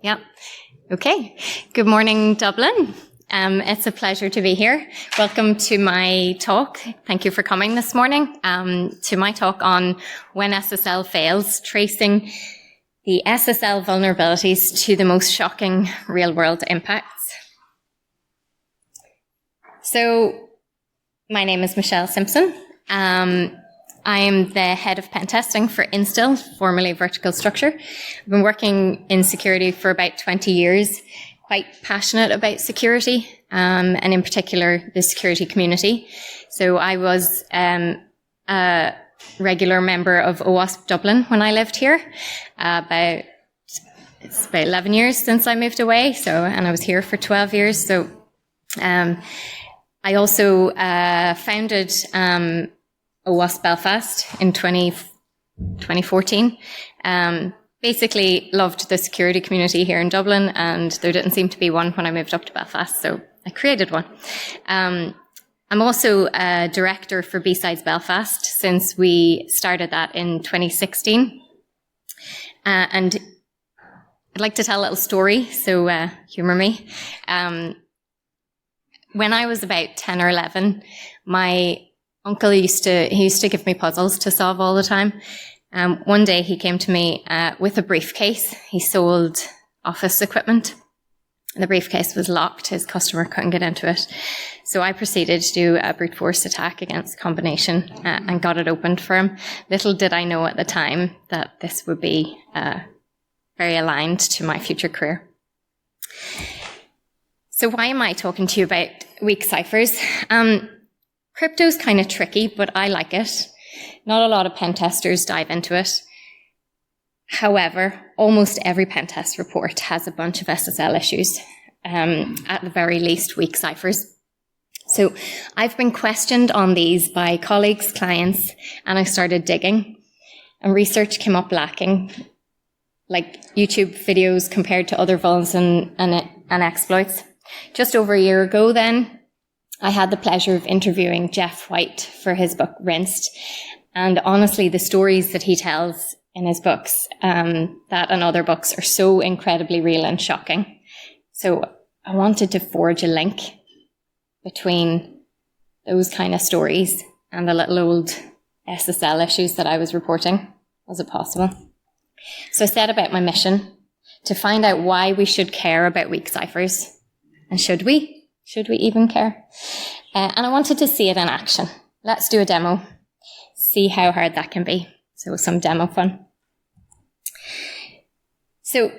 Yeah. Okay. Good morning, Dublin. It's a pleasure to be here. Welcome to my talk. Thank you for coming this morning to my talk on when SSL fails, tracing the SSL vulnerabilities to the most shocking real-world impacts. So, my name is Michelle Simpson. I am the head of pen testing for Instill, formerly Vertical Structure. I've been working in security for about 20 years, quite passionate about security, and in particular, the security community. So I was a regular member of OWASP Dublin when I lived here. It's about 11 years since I moved away, and I was here for 12 years. So I also founded OWASP Belfast in 2014. Basically loved the security community here in Dublin, and there didn't seem to be one when I moved up to Belfast, so I created one. I'm also a director for B-Sides Belfast since we started that in 2016. And I'd like to tell a little story, so humour me. When I was about 10 or 11, my uncle used to give me puzzles to solve all the time. One day he came to me with a briefcase. He sold office equipment. The briefcase was locked. His customer couldn't get into it. So I proceeded to do a brute force attack against the combination and got it opened for him. Little did I know at the time that this would be very aligned to my future career. So why am I talking to you about weak ciphers? Crypto's kind of tricky, but I like it. Not a lot of pen testers dive into it. However, almost every pen test report has a bunch of SSL issues, at the very least weak ciphers. So I've been questioned on these by colleagues, clients, and I started digging. And research came up lacking, like YouTube videos compared to other vulns and exploits. Just over a year ago then, I had the pleasure of interviewing Jeff White for his book, Rinsed. And honestly, the stories that he tells in his books, that and other books, are so incredibly real and shocking. So I wanted to forge a link between those kind of stories and the little old SSL issues that I was reporting. Was it possible? So I set about my mission to find out why we should care about weak ciphers. And should we? Should we even care? And I wanted to see it in action. Let's do a demo. See how hard that can be. So some demo fun. So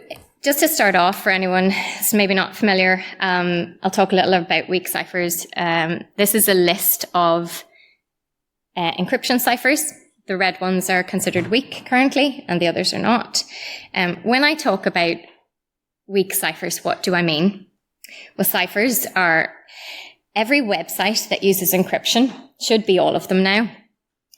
just to start off, for anyone who's maybe not familiar, I'll talk a little about weak ciphers. This is a list of encryption ciphers. The red ones are considered weak currently, and the others are not. When I talk about weak ciphers, what do I mean? Well, ciphers are every website that uses encryption, should be all of them now,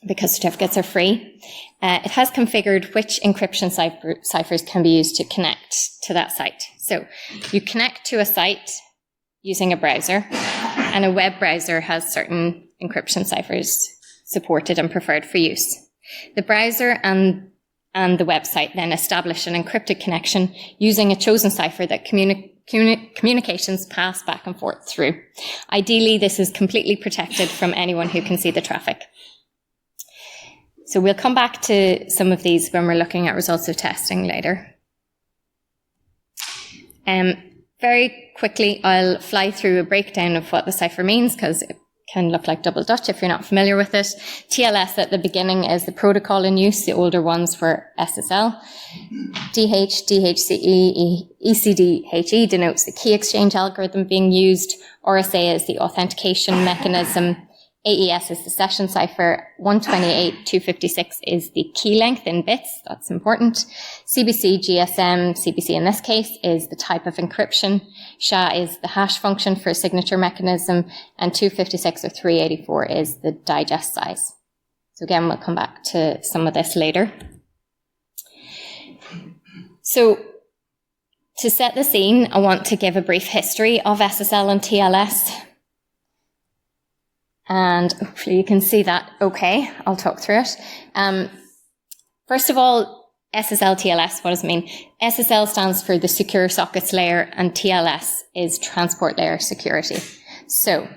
because certificates are free. It has configured which encryption ciphers can be used to connect to that site. So you connect to a site using a browser, and a web browser has certain encryption ciphers supported and preferred for use. The browser and the website then establish an encrypted connection using a chosen cipher that communications pass back and forth through. Ideally, this is completely protected from anyone who can see the traffic. So we'll come back to some of these when we're looking at results of testing later. Very quickly, I'll fly through a breakdown of what the cipher means, because it can look like double Dutch if you're not familiar with it. TLS at the beginning is the protocol in use. The older ones were SSL. DH, DHCE, ECDHE denotes the key exchange algorithm being used. RSA is the authentication mechanism. AES is the session cipher. 128.256 is the key length in bits. That's important. CBC, GSM, CBC in this case is the type of encryption. SHA is the hash function for signature mechanism. And 256 or 384 is the digest size. So again, we'll come back to some of this later. So to set the scene, I want to give a brief history of SSL and TLS. And hopefully you can see that okay. I'll talk through it. First of all, SSL TLS, what does it mean? SSL stands for the secure sockets layer, and TLS is transport layer security. So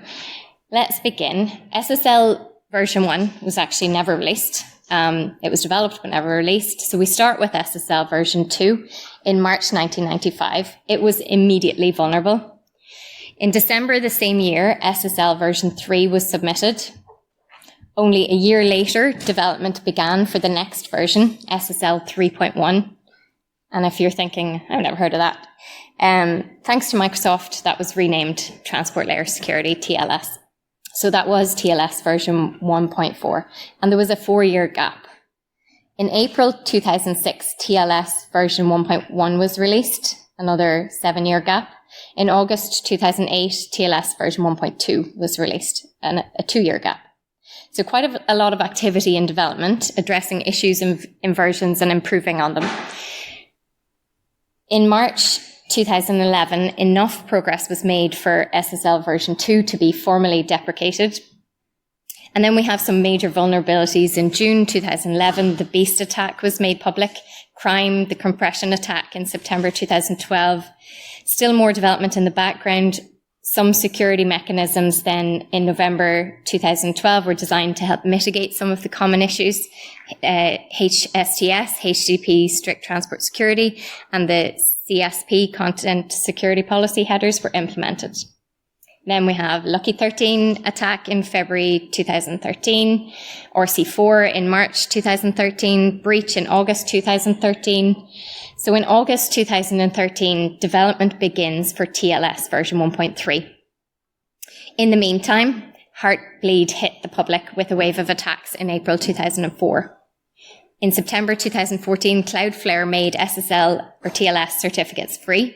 let's begin. SSL version 1 was actually never released. It was developed but never released. So we start with SSL version 2 in March 1995. It was immediately vulnerable. In December the same year, SSL version 3 was submitted. Only a year later, development began for the next version, SSL 3.1. And if you're thinking, I've never heard of that, thanks to Microsoft, that was renamed Transport Layer Security, TLS. So that was TLS version 1.4. And there was a 4-year gap. In April 2006, TLS version 1.1 was released, another 7-year gap. In August 2008, TLS version 1.2 was released, and a 2-year gap. So quite a lot of activity in development, addressing issues in versions and improving on them. In March 2011, enough progress was made for SSL version 2 to be formally deprecated. And then we have some major vulnerabilities. In June 2011, the Beast attack was made public. Crime, the compression attack in September 2012. Still more development in the background. Some security mechanisms then in November 2012 were designed to help mitigate some of the common issues. HSTS, HTTP Strict Transport Security, and the CSP Content Security Policy headers were implemented. Then we have Lucky 13 attack in February 2013, RC4 in March 2013, breach in August 2013. So in August 2013, development begins for TLS version 1.3. In the meantime, Heartbleed hit the public with a wave of attacks in April 2004. In September 2014, Cloudflare made SSL or TLS certificates free.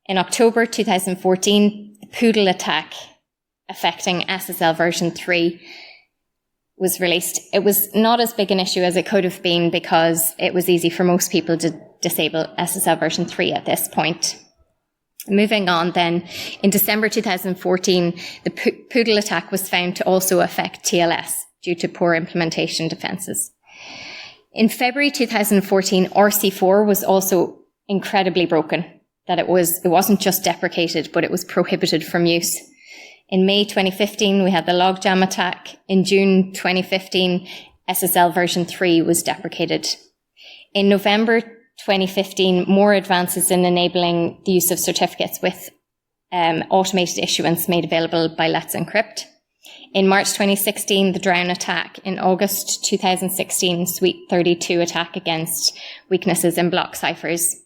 In October 2014, the Poodle attack affecting SSL version 3 was released. It was not as big an issue as it could have been because it was easy for most people to disable SSL version 3 at this point. Moving on then, in December 2014, the Poodle attack was found to also affect TLS due to poor implementation defenses. In February 2014, RC4 was also incredibly broken, that it wasn't just deprecated, but it was prohibited from use. In May 2015, we had the logjam attack. In June 2015, SSL version 3 was deprecated. In November 2015, more advances in enabling the use of certificates with automated issuance made available by Let's Encrypt. In March 2016, the Drown attack. In August 2016, Suite 32 attack against weaknesses in block ciphers.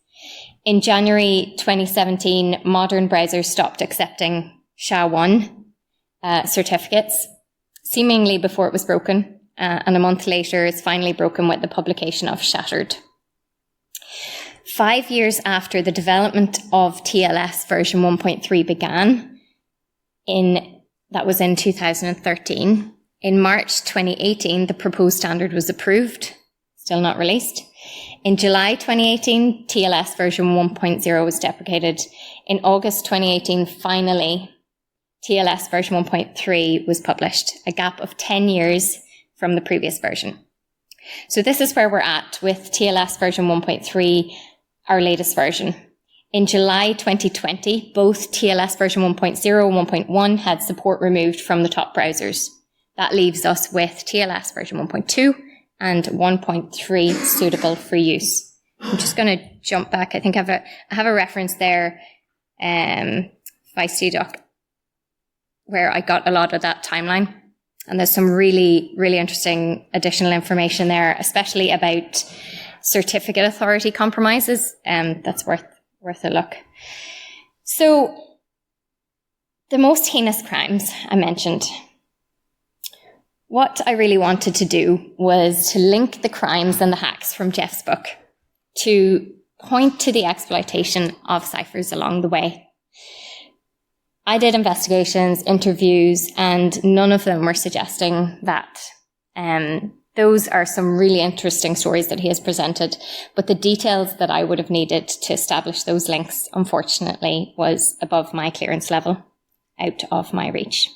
In January 2017, modern browsers stopped accepting SHA-1 certificates, seemingly before it was broken, and a month later it's finally broken with the publication of Shattered. 5 years after the development of TLS version 1.3 began, that was in 2013, in March 2018 the proposed standard was approved, still not released. In July 2018, TLS version 1.0 was deprecated. In August 2018, finally, TLS version 1.3 was published, a gap of 10 years from the previous version. So this is where we're at with TLS version 1.3, our latest version. In July 2020, both TLS version 1.0 and 1.1 had support removed from the top browsers. That leaves us with TLS version 1.2 and 1.3 suitable for use. I'm just going to jump back. I think I have a reference there, ViceDoc, where I got a lot of that timeline. And there's some really, really interesting additional information there, especially about certificate authority compromises. That's worth a look. So the most heinous crimes I mentioned. What I really wanted to do was to link the crimes and the hacks from Jeff's book to point to the exploitation of ciphers along the way. I did investigations, interviews, and none of them were suggesting that. Those are some really interesting stories that he has presented, but the details that I would have needed to establish those links, unfortunately, was above my clearance level, out of my reach.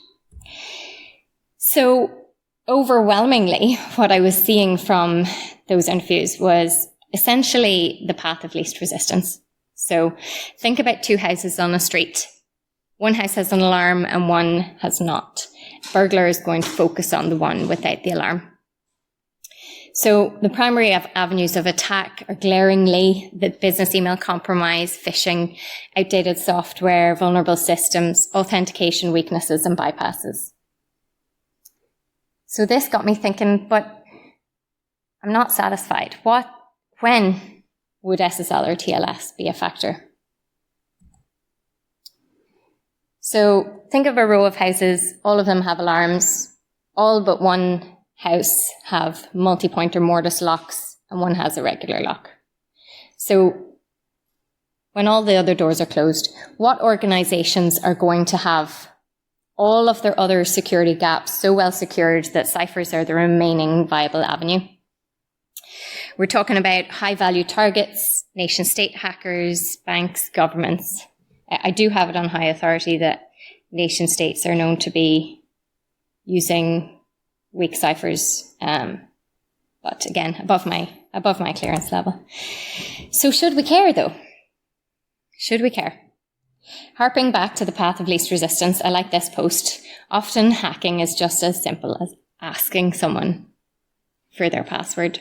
So overwhelmingly, what I was seeing from those interviews was essentially the path of least resistance. So think about two houses on a street. One house has an alarm and one has not. Burglar is going to focus on the one without the alarm. So the primary avenues of attack are glaringly the business email compromise, phishing, outdated software, vulnerable systems, authentication weaknesses, and bypasses. So this got me thinking, but I'm not satisfied. When would SSL or TLS be a factor? So think of a row of houses, all of them have alarms, all but one house have multi-point or mortise locks, and one has a regular lock. So when all the other doors are closed, what organizations are going to have all of their other security gaps so well secured that ciphers are the remaining viable avenue? We're talking about high-value targets, nation-state hackers, banks, governments. I do have it on high authority that nation-states are known to be using weak ciphers, but again, above my clearance level. So should we care, though? Should we care? Harping back to the path of least resistance, I like this post. Often hacking is just as simple as asking someone for their password.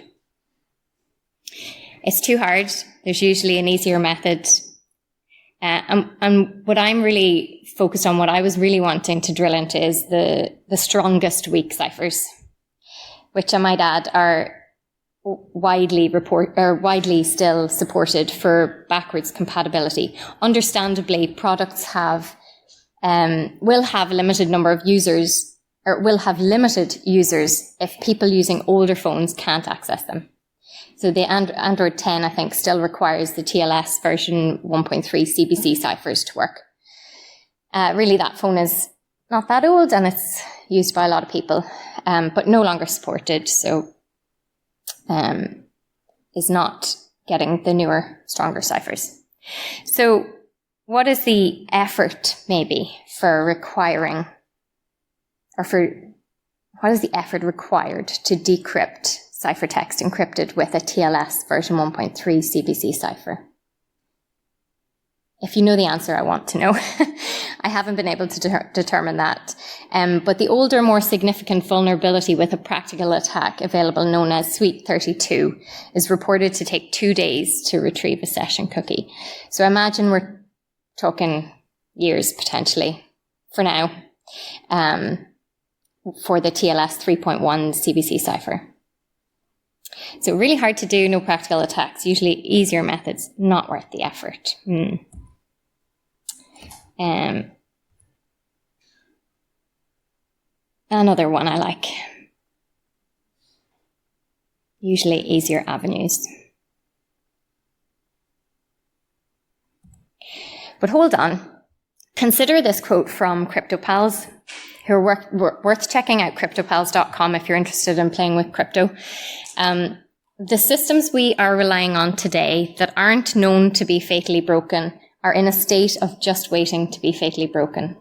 It's too hard. There's usually an easier method. And what I'm really focused on, what I was really wanting to drill into is the strongest weak ciphers, which I might add are widely still supported for backwards compatibility. Understandably, products will have a limited number of users, or will have limited users if people using older phones can't access them. So the Android 10, I think, still requires the TLS version 1.3 CBC ciphers to work. Really, that phone is not that old and it's used by a lot of people, but no longer supported, so is not getting the newer, stronger ciphers. So what is the effort, maybe, what is the effort required to decrypt ciphertext encrypted with a TLS version 1.3 CBC cipher? If you know the answer, I want to know. I haven't been able to determine that. But the older, more significant vulnerability with a practical attack available, known as Suite 32, is reported to take 2 days to retrieve a session cookie. So imagine we're talking years, potentially, for now, for the TLS 3.1 CBC cipher. So really hard to do, no practical attacks, usually easier methods, not worth the effort. Another one I like. Usually easier avenues. But hold on. Consider this quote from CryptoPals, who are worth checking out, cryptopals.com, if you're interested in playing with crypto. The systems we are relying on today that aren't known to be fatally broken are in a state of just waiting to be fatally broken.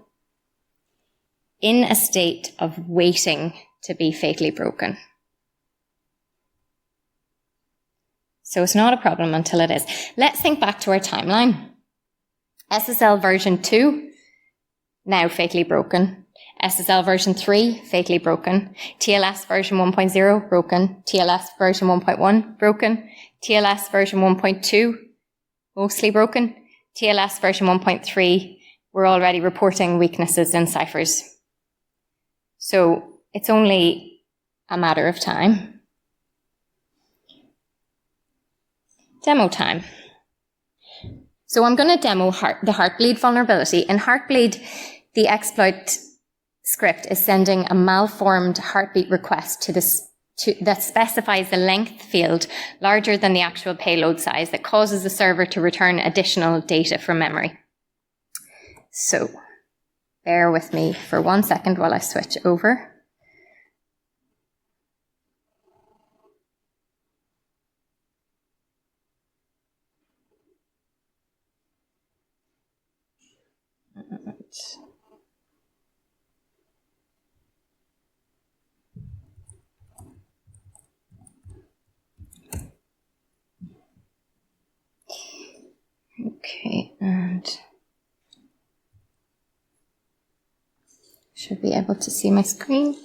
In a state of waiting to be fatally broken. So it's not a problem until it is. Let's think back to our timeline. SSL version 2, now fatally broken. SSL version 3, fatally broken. TLS version 1.0, broken. TLS version 1.1, broken. TLS version 1.2, mostly broken. TLS version 1.3, we're already reporting weaknesses in ciphers. So it's only a matter of time. Demo time. So I'm going to demo the Heartbleed vulnerability. In Heartbleed, the exploit script is sending a malformed heartbeat request that specifies a length field larger than the actual payload size that causes the server to return additional data from memory. So bear with me for 1 second while I switch over. Okay, and should be able to see my screen.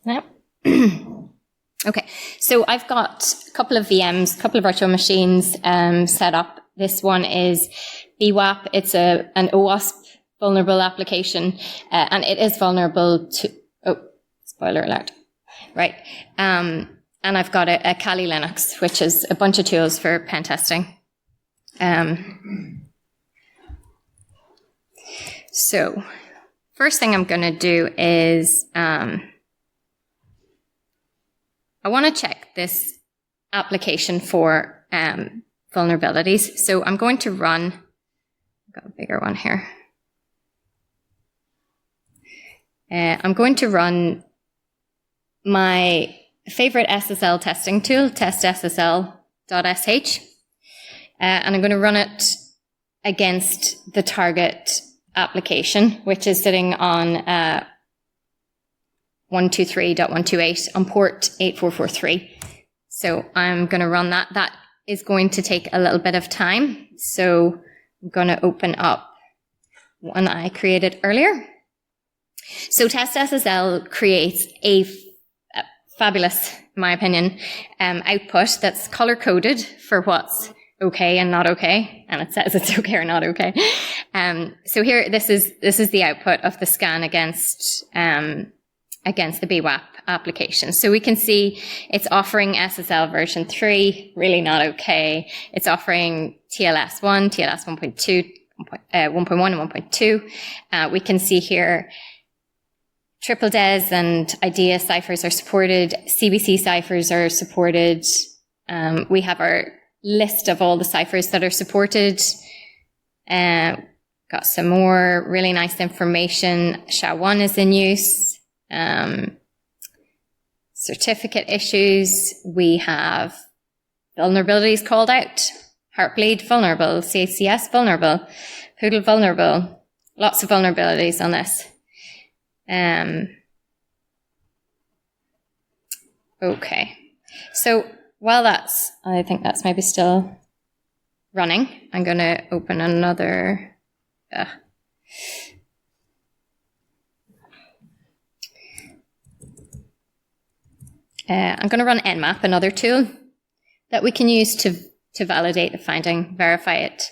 Now, okay, so I've got a couple of VMs, a couple of virtual machines set up. This one is BWAP. It's an OWASP vulnerable application, and it is vulnerable to, oh, spoiler alert, right. And I've got a Kali Linux, which is a bunch of tools for pen testing. So first thing I'm going to do is I want to check this application for vulnerabilities. So I'm going to run, I've got a bigger one here. I'm going to run my favorite SSL testing tool, testssl.sh, and I'm going to run it against the target application, which is sitting on 123.128 on port 8443. So I'm going to run that. That is going to take a little bit of time. So I'm going to open up one I created earlier. So TestSSL creates a fabulous, in my opinion, output that's color-coded for what's okay and not okay, and it says it's okay or not okay. So here, this is the output of the scan against the BWAP application. So we can see it's offering SSL version 3, really not okay. It's offering TLS 1, TLS 1.2, 1.1 and 1.2. We can see here triple DES and IDEA ciphers are supported. CBC ciphers are supported. We have our list of all the ciphers that are supported. Got some more really nice information. SHA-1 is in use. Certificate issues. We have vulnerabilities called out. Heartbleed vulnerable. CACS vulnerable. Poodle vulnerable. Lots of vulnerabilities on this. Okay. So while I think that's maybe still running, I'm going to open another. I'm going to run Nmap, another tool that we can use to validate the finding, verify it.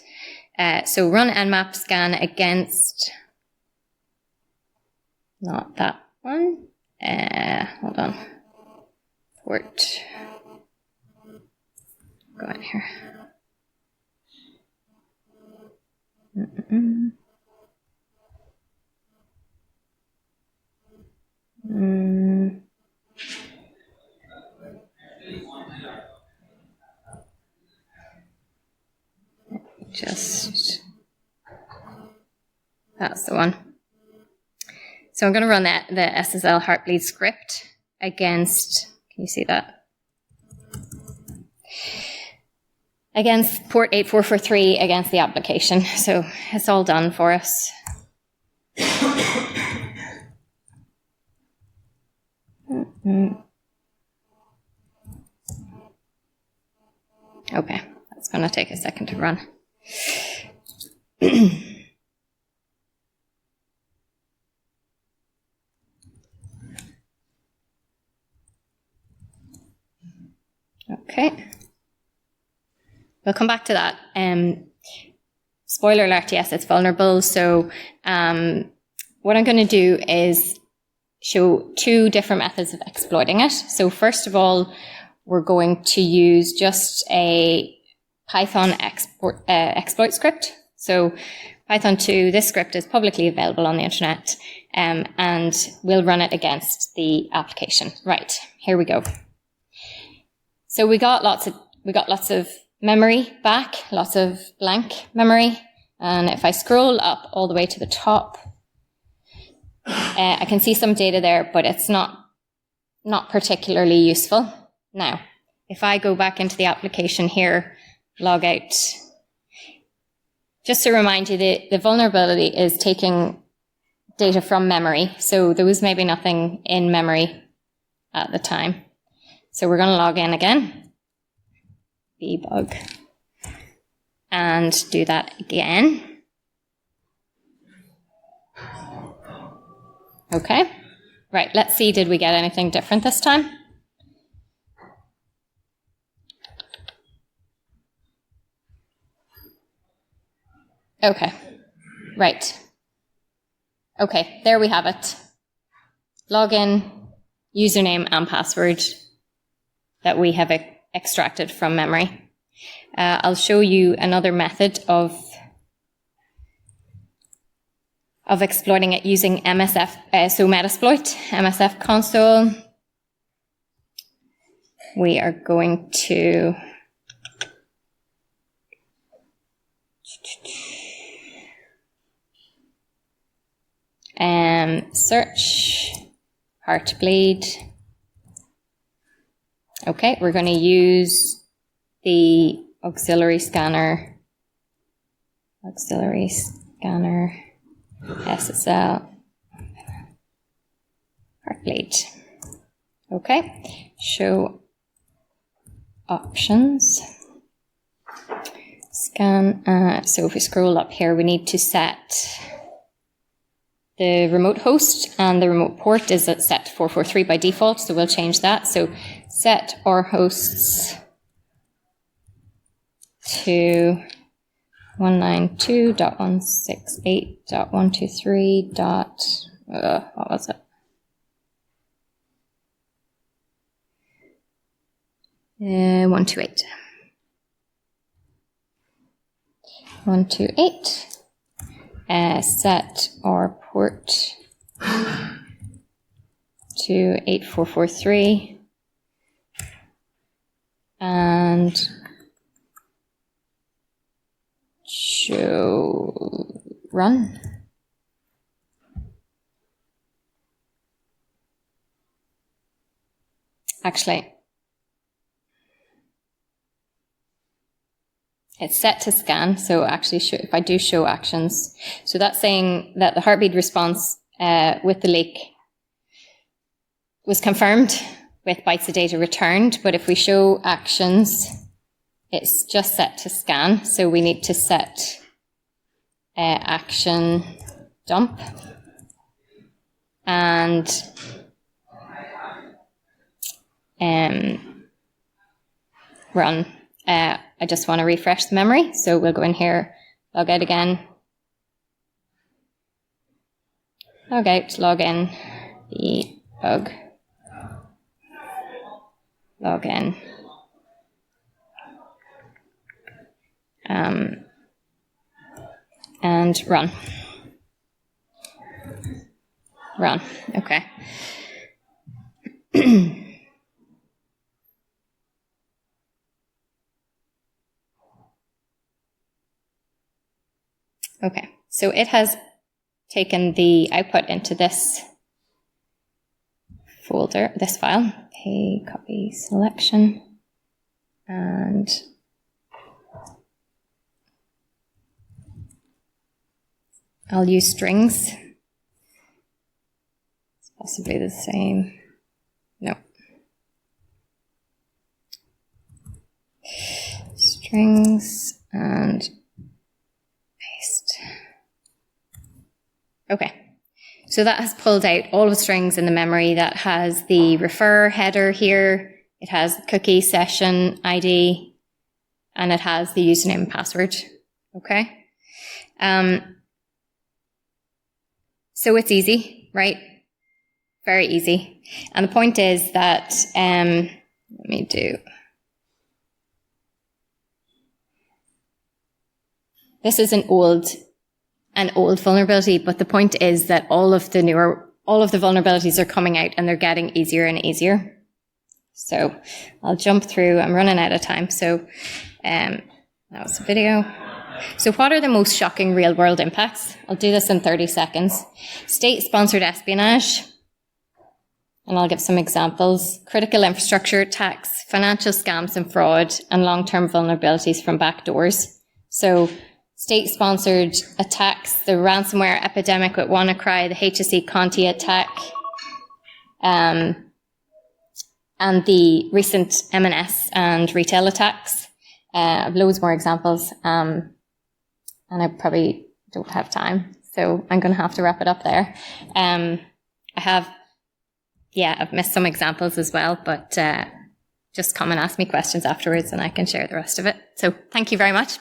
So run Nmap scan against, not that one. Hold on. Port. Go in here. That's the one. So I'm going to run the SSL Heartbleed script against, can you see that? Against port 8443 against the application. So it's all done for us. Okay, that's going to take a second to run. Okay. We'll come back to that. Spoiler alert, yes, it's vulnerable. So what I'm going to do is show two different methods of exploiting it. So first of all, we're going to use just a Python exploit script. So Python 2, this script is publicly available on the internet, and we'll run it against the application. Right, here we go. So we got lots of memory back, lots of blank memory. And if I scroll up all the way to the top, I can see some data there, but it's not particularly useful. Now, if I go back into the application here, log out, just to remind you that the vulnerability is taking data from memory. So there was maybe nothing in memory at the time. So we're going to log in again. Debug. and do that again. Okay, right, let's see, did we get anything different this time? Okay, right. Okay, there we have it. Login, username and password that we have extracted from memory. I'll show you another method of exploiting it using MSF, so Metasploit, MSF console. We are going to search Heartbleed. Okay, we're going to use the auxiliary scanner SSL Heartbleed. Okay, show options. Scan. So if we scroll up here, we need to set the remote host, and the remote port is at set 443 by default, so we'll change that. So set our hosts to 192.168.123. What was it? Uh, 128. 128. Set our port to 8443 and show run. Actually, it's set to scan, so actually if I do show actions, so that's saying that the heartbeat response with the leak was confirmed with bytes of data returned, but if we show actions, it's just set to scan, so we need to set action dump and run. I just want to refresh the memory, so we'll go in here, log out again, log out, log in, debug, log in, and run. Run, okay. Okay, so it has taken the output into this folder, this file. Okay, copy selection, and I'll use strings. It's possibly the same. No. Strings and paste. Okay, so that has pulled out all of the strings in the memory. That has the refer header here, it has cookie session ID, and it has the username and password. Okay, so it's easy, right? Very easy. And the point is that, let me do, this is an old vulnerability, but the point is that all of the vulnerabilities are coming out and they're getting easier and easier. So I'll jump through, I'm running out of time. So that was the video. So what are the most shocking real world impacts? I'll do this in 30 seconds. State-sponsored espionage, and I'll give some examples. Critical infrastructure attacks, financial scams and fraud, and long-term vulnerabilities from backdoors. So state-sponsored attacks, the ransomware epidemic with WannaCry, the HSE Conti attack, and the recent M&S and retail attacks. I have loads more examples, and I probably don't have time, so I'm going to have to wrap it up there. I've missed some examples as well, but just come and ask me questions afterwards and I can share the rest of it. So thank you very much.